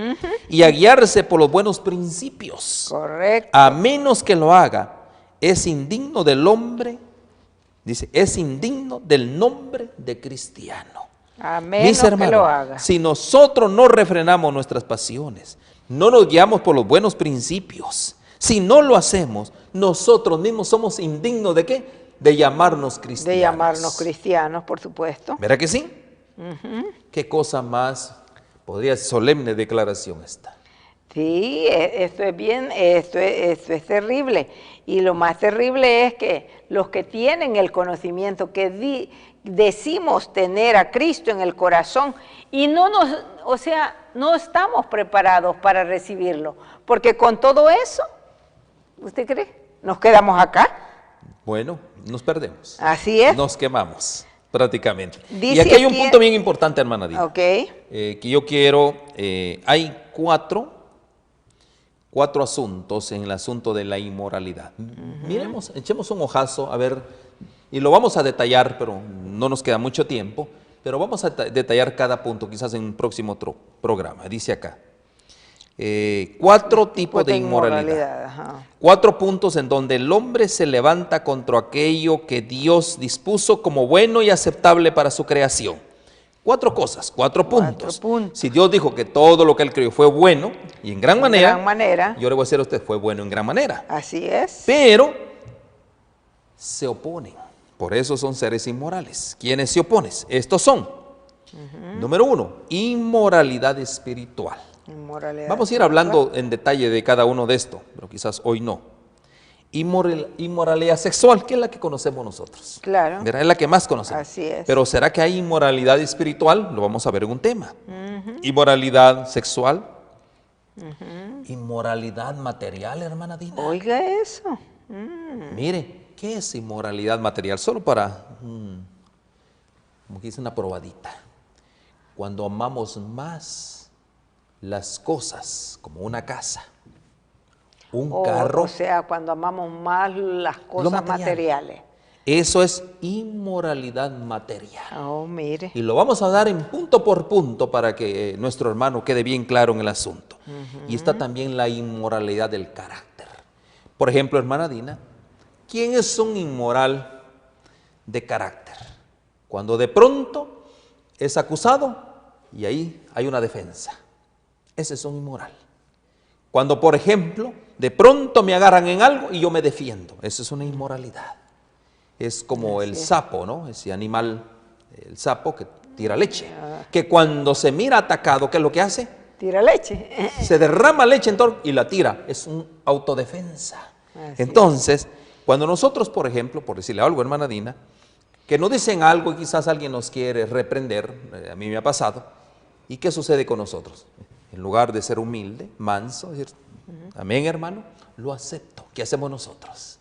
y a guiarse por los buenos principios. Correcto. A menos que lo haga, es indigno del hombre, dice, es indigno del nombre de cristiano. A Mis menos que hermanos, lo haga. si nosotros no refrenamos nuestras pasiones, no nos guiamos por los buenos principios, si no lo hacemos, nosotros mismos somos indignos ¿de qué? De llamarnos cristianos. De llamarnos cristianos, por supuesto. ¿Verdad que sí? Qué cosa más, podría ser solemne declaración esta. Sí, esto es bien, esto es terrible. Y lo más terrible es que los que tienen el conocimiento, que decimos tener a Cristo en el corazón y no estamos preparados para recibirlo. Porque con todo eso, ¿usted cree? ¿Nos quedamos acá? Bueno, nos perdemos. Así es. Nos quemamos prácticamente. Dice Y aquí hay un aquí- punto bien importante, hermana Dina. Ok. Que yo quiero, hay cuatro asuntos en el asunto de la inmoralidad. Miremos, echemos un ojazo, a ver, y lo vamos a detallar, pero no nos queda mucho tiempo, pero vamos a detallar cada punto, quizás en un próximo otro programa. Dice acá, cuatro tipos de inmoralidad. Ajá. 4 puntos en donde el hombre se levanta contra aquello que Dios dispuso como bueno y aceptable para su creación. 4 cosas, 4 puntos. puntos. Si Dios dijo que todo lo que Él creó fue bueno y en gran manera, gran manera. yo le voy a decir a usted, fue bueno en gran manera. Así es. Pero se oponen. Por eso son seres inmorales. ¿Quiénes se oponen? Estos son. Número 1, inmoralidad espiritual. Inmoralidad Vamos a ir hablando en detalle de cada uno de estos, pero quizás hoy no. Inmoralidad sexual, que es la que conocemos nosotros. Claro. ¿Verdad? Es la que más conocemos. Así es. Pero ¿será que hay inmoralidad espiritual? Lo vamos a ver en un tema. Inmoralidad sexual. Inmoralidad material, hermana Dina. Oiga eso. Mire, ¿qué es inmoralidad material? Solo para, como que dice, una probadita. Cuando amamos más las cosas, como una casa, un carro, O sea, cuando amamos más las cosas material. materiales. eso es inmoralidad material. Oh, mire. Y lo vamos a dar en punto por punto para que nuestro hermano quede bien claro en el asunto. Y está también la inmoralidad del carácter. Por ejemplo, hermana Dina, ¿quién es un inmoral de carácter? Cuando de pronto es acusado y ahí hay una defensa. Ese es un inmoral. Cuando, por ejemplo, de pronto me agarran en algo y yo me defiendo. Esa es una inmoralidad. Es como el sapo, ¿no? Ese animal, el sapo que tira leche. Que cuando se mira atacado, ¿qué es lo que hace? Tira leche. Se derrama leche en torno y la tira. Es un autodefensa. Así Entonces, cuando nosotros, por ejemplo, por decirle algo, hermana Dina, que nos dicen algo y quizás alguien nos quiere reprender, a mí me ha pasado, ¿y qué sucede con nosotros? En lugar de ser humilde, manso, decir, amén, hermano, lo acepto. ¿Qué hacemos nosotros?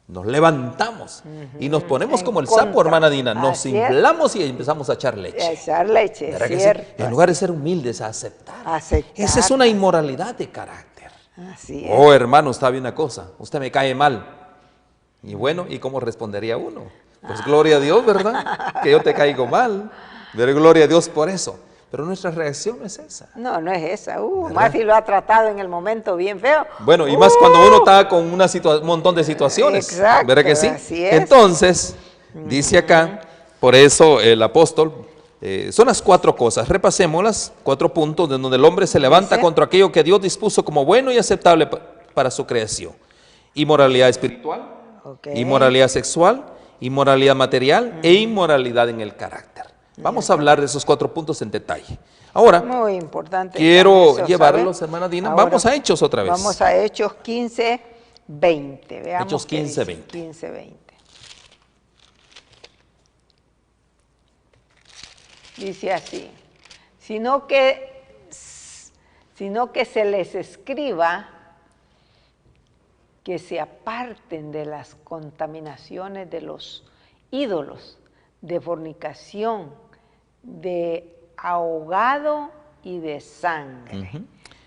Nos levantamos y nos ponemos En como el contra. sapo, hermana Dina, nos Así es. inflamos y empezamos a echar leche. Echar leche, ¿Verdad que sí? cierto. En lugar de ser humildes, a aceptar. Aceptar. Esa es una inmoralidad de carácter. Así es. Oh, hermano, está bien una cosa, usted me cae mal. Y bueno, ¿y cómo respondería uno? Pues gloria a Dios, ¿verdad? Que yo te caigo mal. Pero gloria a Dios por eso. Pero nuestra reacción no es esa. No, no es esa. ¿Verdad? Más si lo ha tratado en el momento bien feo. Bueno, y más cuando uno está con un montón de situaciones. Exacto, ¿Verdad que sí? así es. Entonces, dice acá, por eso el apóstol, son las 4 cosas. Repasémoslas, 4 puntos de donde el hombre se levanta Dice. contra aquello que Dios dispuso como bueno y aceptable para su creación. Inmoralidad espiritual, Ok. inmoralidad sexual, inmoralidad material e inmoralidad en el carácter. Vamos a hablar de esos 4 puntos en detalle. Ahora, Muy importante. quiero eso, llevarlos, ¿sabe? hermana Dina. Ahora, Vamos a Hechos otra vez. Vamos a Hechos 15, 20. Veamos Hechos qué 15, dice. 20. 15, 20. Dice así, sino que se les escriba que se aparten de las contaminaciones de los ídolos, de fornicación, de ahogado y de sangre.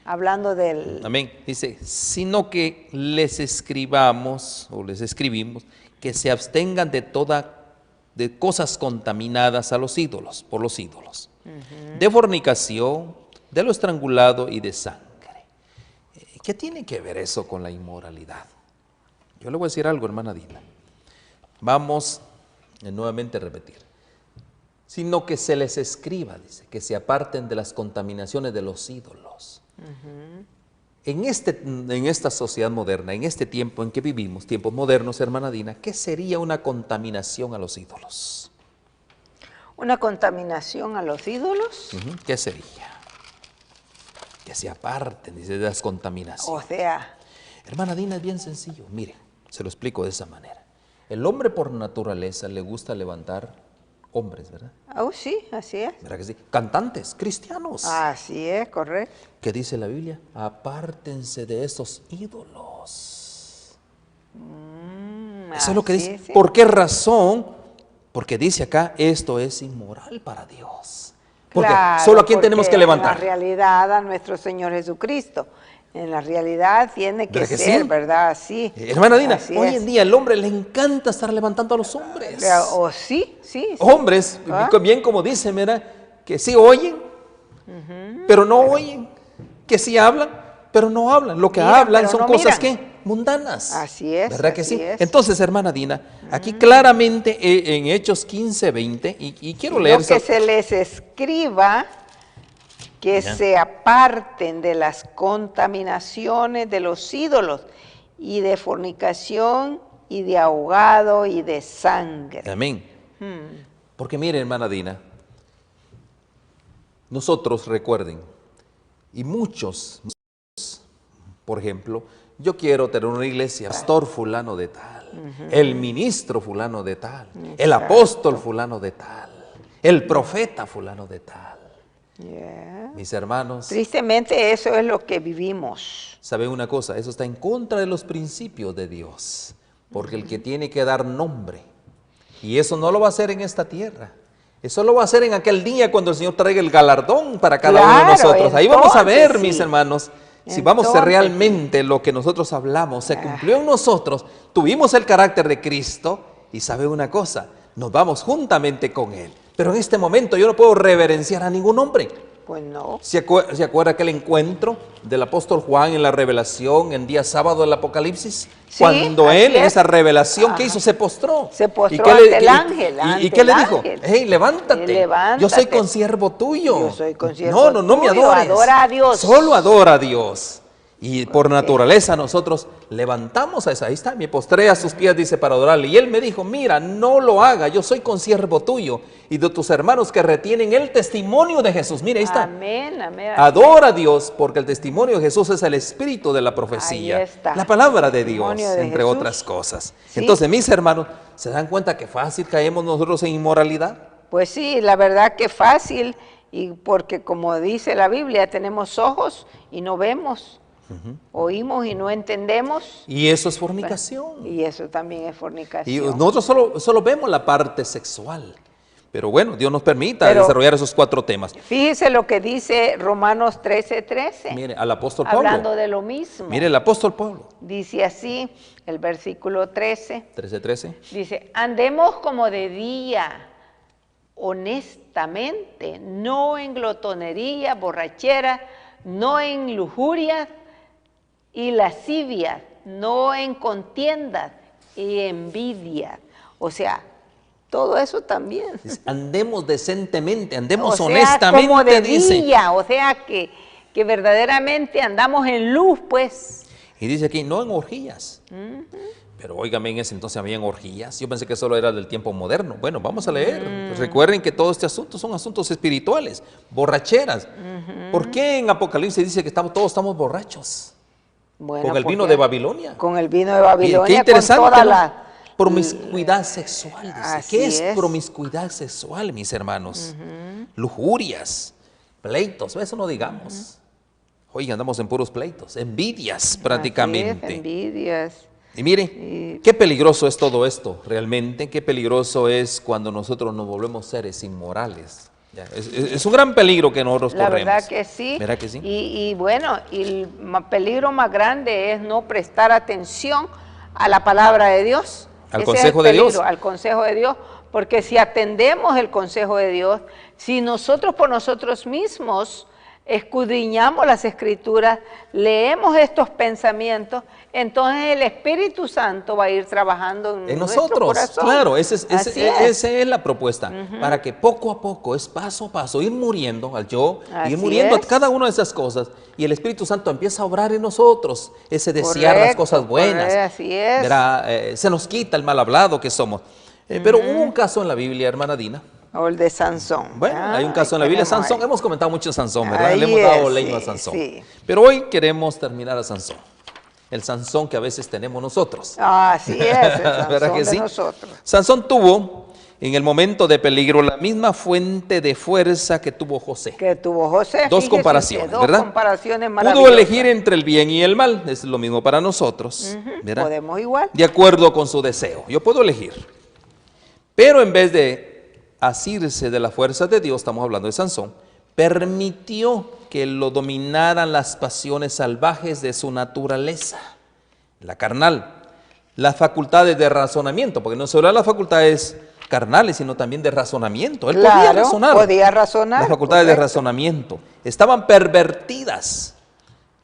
hablando del... Amén. Dice, sino que les escribamos o les escribimos que se abstengan de cosas contaminadas a los ídolos, por los ídolos, de fornicación, de lo estrangulado y de sangre. ¿Qué tiene que ver eso con la inmoralidad? Yo le voy a decir algo, hermana Dina. Vamos nuevamente a repetir. Sino que se les escriba, dice, que se aparten de las contaminaciones de los ídolos. En esta sociedad moderna, en este tiempo en que vivimos, tiempos modernos, hermana Dina, ¿qué sería una contaminación a los ídolos? ¿Una contaminación a los ídolos? ¿Qué sería? Que se aparten, dice, de las contaminaciones. O sea... Hermana Dina, es bien sencillo. Mire, se lo explico de esa manera. El hombre por naturaleza le gusta levantar hombres, ¿verdad? Oh, sí, así es. ¿Verdad que sí? Cantantes, cristianos. Así es, correcto. ¿Qué dice la Biblia? Apártense de esos ídolos. Eso es lo que dice. Sí. ¿Por qué razón? Porque dice acá, esto es inmoral para Dios. Porque Claro, solo a quién tenemos que levantar. En la realidad a nuestro Señor Jesucristo. En la realidad tiene que ¿Verdad que ser, sí? ¿verdad? Sí. Hermana Dina, Así hoy es. en día el hombre le encanta estar levantando a los hombres. O sí. Hombres, bien como dicen, ¿verdad? Que sí oyen, pero no oyen. Que sí hablan, pero no hablan. Lo que Miran, hablan pero son no cosas miran. que mundanas. Así es. ¿Verdad que así sí? es. Entonces, hermana Dina, aquí claramente en Hechos 15, 20, y quiero leer Lo que se les escriba que Ya. se aparten de las contaminaciones de los ídolos y de fornicación y de ahogado y de sangre. Amén. Porque mire, hermana Dina, nosotros recuerden, y muchos, por ejemplo, yo quiero tener una iglesia, pastor fulano de tal, el ministro fulano de tal, el apóstol fulano de tal, el profeta fulano de tal. Yeah. Mis hermanos, Tristemente eso es lo que vivimos. ¿saben una cosa? Eso está en contra de los principios de Dios, porque el que tiene que dar nombre, y eso no lo va a hacer en esta tierra, eso lo va a hacer en aquel día cuando el Señor traiga el galardón para cada uno de Claro, nosotros. Ahí vamos a ver, entonces, mis sí. hermanos, si vamos a Entonces, realmente lo que nosotros hablamos, se cumplió en nosotros, tuvimos el carácter de Cristo, y ¿sabe una cosa? Nos vamos juntamente con Él. Pero en este momento yo no puedo reverenciar a ningún hombre. Pues no. ¿Se acuerda aquel encuentro del apóstol Juan en la revelación, en día sábado del Apocalipsis? Sí, Cuando así él, en es. esa revelación, ¿qué Ajá. hizo? Se postró. Se postró ¿Y qué ante el ángel, ¿Y ante qué le el dijo? ángel. Hey, levántate. Levántate. Yo soy consiervo tuyo. Yo soy consiervo No me tuyo. adores. Adora a Dios. Solo adora a Dios. Y por naturaleza nosotros levantamos a esa. Ahí está, me postré a sus pies, dice, para adorarle. Y él me dijo, mira, no lo haga, yo soy consiervo tuyo y de tus hermanos que retienen el testimonio de Jesús. Mira, ahí está. Amén, amén. Adora a Dios, porque el testimonio de Jesús es el espíritu de la profecía. Ahí está. La palabra de Dios, Testimonio de entre Jesús. otras cosas. Sí. Entonces, mis hermanos, ¿se dan cuenta que fácil caemos nosotros en inmoralidad? Pues sí, la verdad que fácil, y porque como dice la Biblia, tenemos ojos y no vemos, oímos y no entendemos, Y eso es fornicación. y eso también es Y fornicación. nosotros solo vemos la parte sexual. Pero bueno, Dios nos permita Pero- desarrollar esos 4 temas. Fíjese lo que dice Romanos 13:13, Mire, al apóstol Pablo. hablando de lo mismo. Mire, el apóstol Pablo. Dice así, el versículo 13, 13:13. dice, andemos como de día, honestamente, no en glotonería, borrachera, no en lujuria y lascivia, no en contiendas y envidia. O sea, todo eso también. Dice, andemos decentemente, andemos O sea, honestamente, como de dice. día, o sea que verdaderamente andamos en luz, pues. Y dice aquí, no en orgías. Pero óigame, en ese entonces habían orgías. Yo pensé que solo era del tiempo moderno. Bueno, vamos a leer. Recuerden que todo este asunto son asuntos espirituales, borracheras. ¿Por qué en Apocalipsis dice que todos estamos borrachos? Bueno, Con el vino porque- de Babilonia. Con el vino de Y Babilonia, qué interesante, con toda ¿no? la... Promiscuidad sexual, dice. Así ¿Qué es es. promiscuidad sexual, mis hermanos? Lujurias, pleitos, eso no digamos. Oiga, andamos en puros pleitos, envidias Así es, prácticamente. envidias. Y mire, qué peligroso es todo esto realmente, qué peligroso es cuando nosotros nos volvemos seres inmorales. Ya, es un gran peligro que nosotros La corremos. verdad que sí. ¿Verdad que sí? Y bueno, y el peligro más grande es no prestar atención a la palabra de Dios. Al Ese es consejo el de peligro, Dios. al consejo de Dios, porque si atendemos el consejo de Dios, si nosotros por nosotros mismos escudriñamos las Escrituras, leemos estos pensamientos, entonces el Espíritu Santo va a ir trabajando en nuestro nosotros, corazón. claro, Así esa es la propuesta, para que poco a poco, es paso a paso, ir muriendo al yo, Así ir muriendo es. a cada una de esas cosas, y el Espíritu Santo empieza a obrar en nosotros, ese desear las Correcto, cosas buenas. correcto, así es. Verá, se nos quita el mal hablado que somos. Pero hubo un caso en la Biblia, hermana Dina. O el de Sansón. Bueno, Ah, hay un caso en la ahí Biblia, tenemos Sansón, ahí. hemos comentado mucho de Sansón, ¿verdad? Ahí Le hemos dado es, leña a sí, Sansón. sí. Pero hoy queremos terminar a Sansón, el Sansón que a veces tenemos nosotros. Así es, el ¿Verdad Sansón que de sí? nosotros. Sansón tuvo en el momento de peligro la misma fuente de fuerza que tuvo José. Que tuvo José. Dos fíjese comparaciones, usted, ¿verdad? Dos comparaciones Pudo maravillosas. elegir entre el bien y el mal, es lo mismo para nosotros, ¿verdad? Podemos igual. De acuerdo con su deseo. Yo puedo elegir. Pero en vez de asirse de la fuerza de Dios, estamos hablando de Sansón, permitió que lo dominaran las pasiones salvajes de su naturaleza, la carnal, las facultades de razonamiento, porque no solo las facultades carnales, sino también de razonamiento. Él podía Claro, razonar. podía razonar. Las facultades de correcto. razonamiento estaban pervertidas.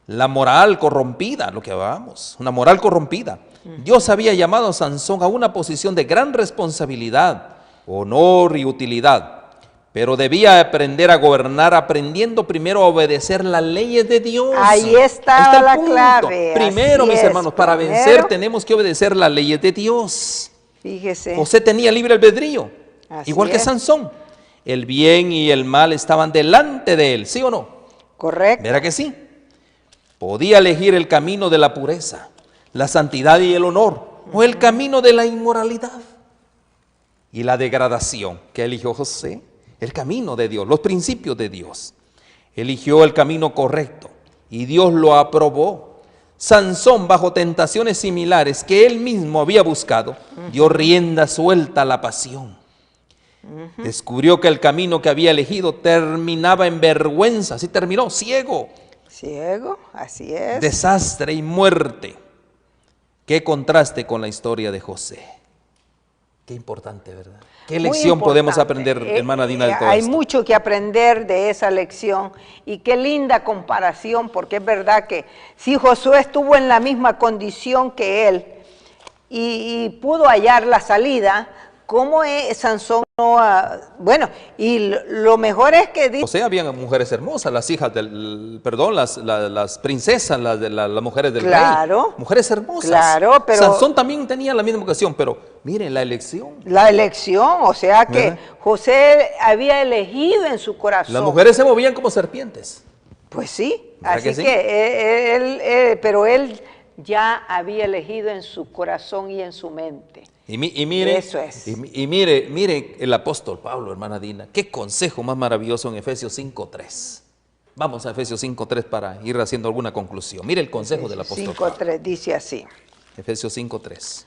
La moral corrompida, lo que hablábamos, una moral corrompida. Dios había llamado a Sansón a una posición de gran responsabilidad, honor y utilidad, pero debía aprender a gobernar aprendiendo primero a obedecer las leyes de Dios. Ahí está el la punto. clave, Primero, así mis es, hermanos, para primero. vencer tenemos que obedecer las leyes de Dios. Fíjese. José tenía libre albedrío, Así igual que es. Sansón. El bien y el mal estaban delante de él, ¿sí o no? Correcto. ¿Verá que sí? Podía elegir el camino de la pureza, la santidad y el honor, o el camino de la inmoralidad y la degradación. ¿Qué eligió José? El camino de Dios, los principios de Dios. Eligió el camino correcto y Dios lo aprobó. Sansón, bajo tentaciones similares que él mismo había buscado, dio rienda suelta a la pasión. Descubrió que el camino que había elegido terminaba en vergüenza, así terminó, ciego, Ciego, así es. desastre y muerte. Qué contraste con la historia de José. Qué importante, ¿verdad? Qué Muy lección podemos importante. aprender, hermana Dina, de todo Hay esto. mucho que aprender de esa lección y qué linda comparación, porque es verdad que si Josué estuvo en la misma condición que él y pudo hallar la salida, ¿cómo es Sansón no? Bueno, y lo mejor es que dice... José habían mujeres hermosas, las hijas del, perdón, las princesas, las mujeres del Claro. rey. Mujeres hermosas. Claro, pero- Sansón también tenía la misma vocación, pero miren la elección. La elección, o sea que ¿Verdad? José había elegido en su corazón. Las mujeres se movían como serpientes. Pues sí, ¿Verdad así que sí? pero él ya había elegido en su corazón y en su mente. Y mire, Eso es. y mire el apóstol Pablo, hermana Dina, qué consejo más maravilloso en Efesios 5:3. Vamos a Efesios 5:3 para ir haciendo alguna conclusión. Mire el consejo del apóstol Pablo. 5:3 dice así. Efesios 5:3.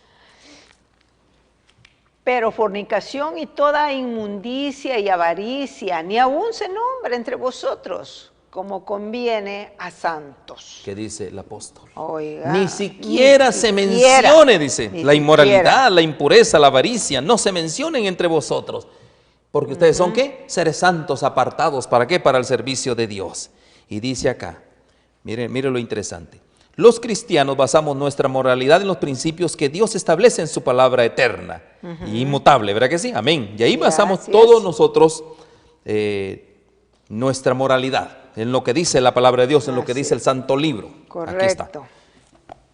Pero fornicación y toda inmundicia y avaricia, ni aún se nombra entre vosotros, como conviene a santos. ¿Qué dice el apóstol? Oiga, Ni siquiera se mencione, dice, ni la inmoralidad, siquiera. la impureza, la avaricia, no se mencionen entre vosotros. Porque ustedes son, ¿qué? Seres santos apartados, ¿para qué? Para el servicio de Dios. Y dice acá, mire lo interesante. Los cristianos basamos nuestra moralidad en los principios que Dios establece en su palabra eterna y inmutable, ¿verdad que sí? Amén. Y ahí basamos así todos es. nosotros nuestra moralidad, en lo que dice la palabra de Dios, en lo que Así dice el Santo Libro. Aquí está. Correcto.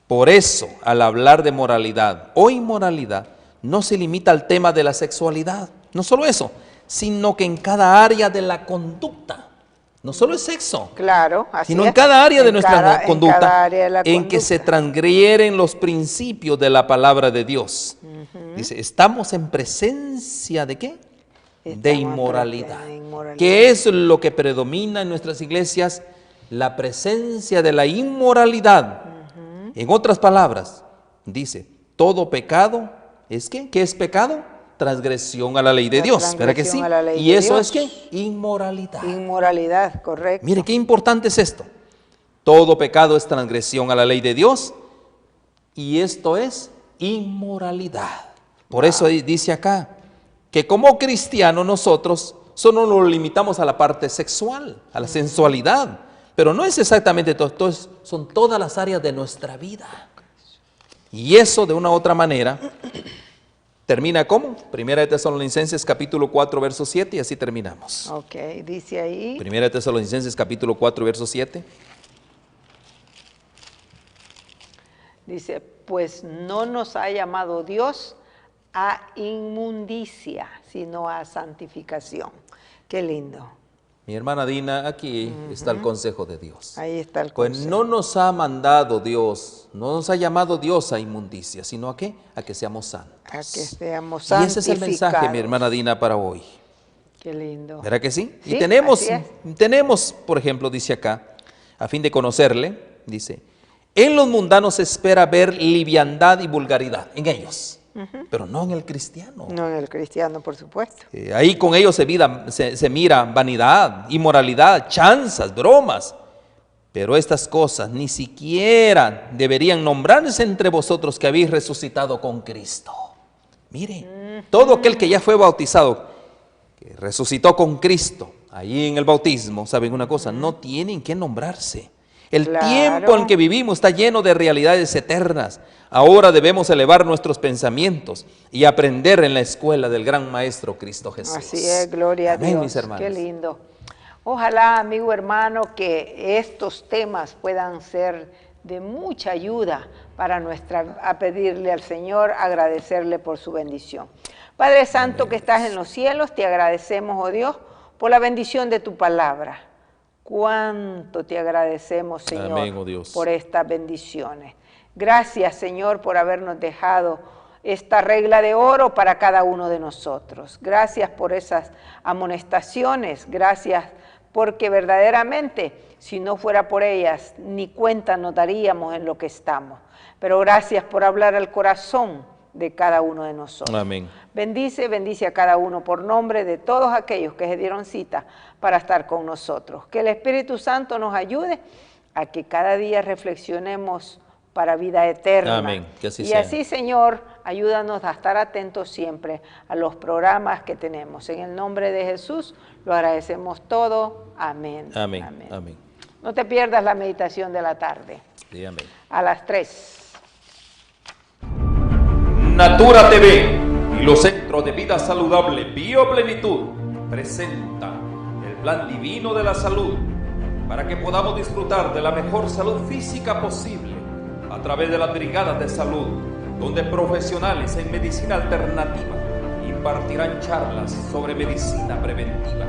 Por eso, al hablar de moralidad o inmoralidad, no se limita al tema de la sexualidad. No solo eso, sino que en cada área de la conducta. No solo es sexo, Claro, así sino es. en cada área de nuestra en cada conducta área de la en que se conducta. transgrieren los principios de la palabra de Dios. Dice, estamos en presencia de ¿qué? De Estamos en inmoralidad. presencia de inmoralidad. ¿Qué es lo que predomina en nuestras iglesias? La presencia de la inmoralidad. En otras palabras, dice, todo pecado es ¿qué? ¿Qué es pecado? transgresión a la ley de Dios, ¿verdad que sí? Y eso es ¿qué? Inmoralidad. Inmoralidad, correcto. Mire, qué importante es esto. Todo pecado es transgresión a la ley de Dios y esto es inmoralidad. Por eso dice acá que como cristianos nosotros solo nos limitamos a la parte sexual, a la sensualidad, pero no es exactamente todo, son todas las áreas de nuestra vida. Y eso de una u otra manera termina como Primera de Tesalonicenses capítulo 4 verso 7 y así terminamos. Ok, dice ahí. Primera de Tesalonicenses capítulo 4 verso 7. Dice, pues no nos ha llamado Dios a inmundicia, sino a santificación. Qué lindo. Mi hermana Dina, aquí está el consejo de Dios. Ahí está el Pues consejo. no nos ha mandado Dios, no nos ha llamado Dios a inmundicia, sino ¿a qué? A que seamos santos. A que seamos Y santificados. ese es el mensaje, mi hermana Dina, para hoy. Qué lindo. ¿Verdad que sí? Sí, Y tenemos, así por ejemplo, dice acá, a fin de conocerle, dice, en los mundanos se espera ver liviandad y vulgaridad, en ellos, pero no en el cristiano. No en el cristiano, por supuesto. Ahí con ellos se mira vanidad, inmoralidad, chanzas, bromas. Pero estas cosas ni siquiera deberían nombrarse entre vosotros que habéis resucitado con Cristo. Mire, todo aquel que ya fue bautizado, que resucitó con Cristo, ahí en el bautismo, ¿saben una cosa? No tienen que nombrarse. El tiempo en que vivimos está lleno de realidades eternas. Ahora debemos elevar nuestros pensamientos y aprender en la escuela del gran Maestro Cristo Jesús. Así es, gloria Amén, a Dios. mis hermanos. Qué lindo. Ojalá, amigo hermano, que estos temas puedan ser de mucha ayuda para a pedirle al Señor, agradecerle por su bendición. Padre Santo, que estás en los cielos, te agradecemos, oh Dios, por la bendición de tu palabra. Cuánto te agradecemos, Señor, Amén, oh Dios, por estas bendiciones. Gracias, Señor, por habernos dejado esta regla de oro para cada uno de nosotros. Gracias por esas amonestaciones, gracias porque verdaderamente, si no fuera por ellas, ni cuenta nos daríamos en lo que estamos. Pero gracias por hablar al corazón de cada uno de nosotros. Amén. Bendice a cada uno por nombre de todos aquellos que se dieron cita para estar con nosotros. Que el Espíritu Santo nos ayude a que cada día reflexionemos para vida eterna. Amén. Que así y sea. así, Señor, ayúdanos a estar atentos siempre a los programas que tenemos. En el nombre de Jesús lo agradecemos todo. Amén. Amén. Amén. No te pierdas la meditación de la tarde. Sí, amén. A las 3. Natura TV y los Centros de Vida Saludable Bioplenitud presentan el Plan Divino de la Salud para que podamos disfrutar de la mejor salud física posible a través de las brigadas de salud, donde profesionales en medicina alternativa impartirán charlas sobre medicina preventiva,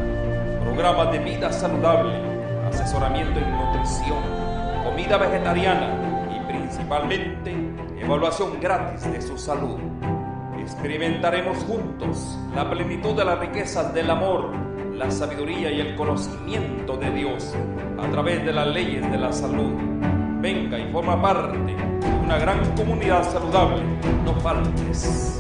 programas de vida saludable, asesoramiento en nutrición, comida vegetariana y principalmente evaluación gratis de su salud. Experimentaremos juntos la plenitud de las riquezas del amor, la sabiduría y el conocimiento de Dios a través de las leyes de la salud. Venga y forma parte de una gran comunidad saludable. No faltes.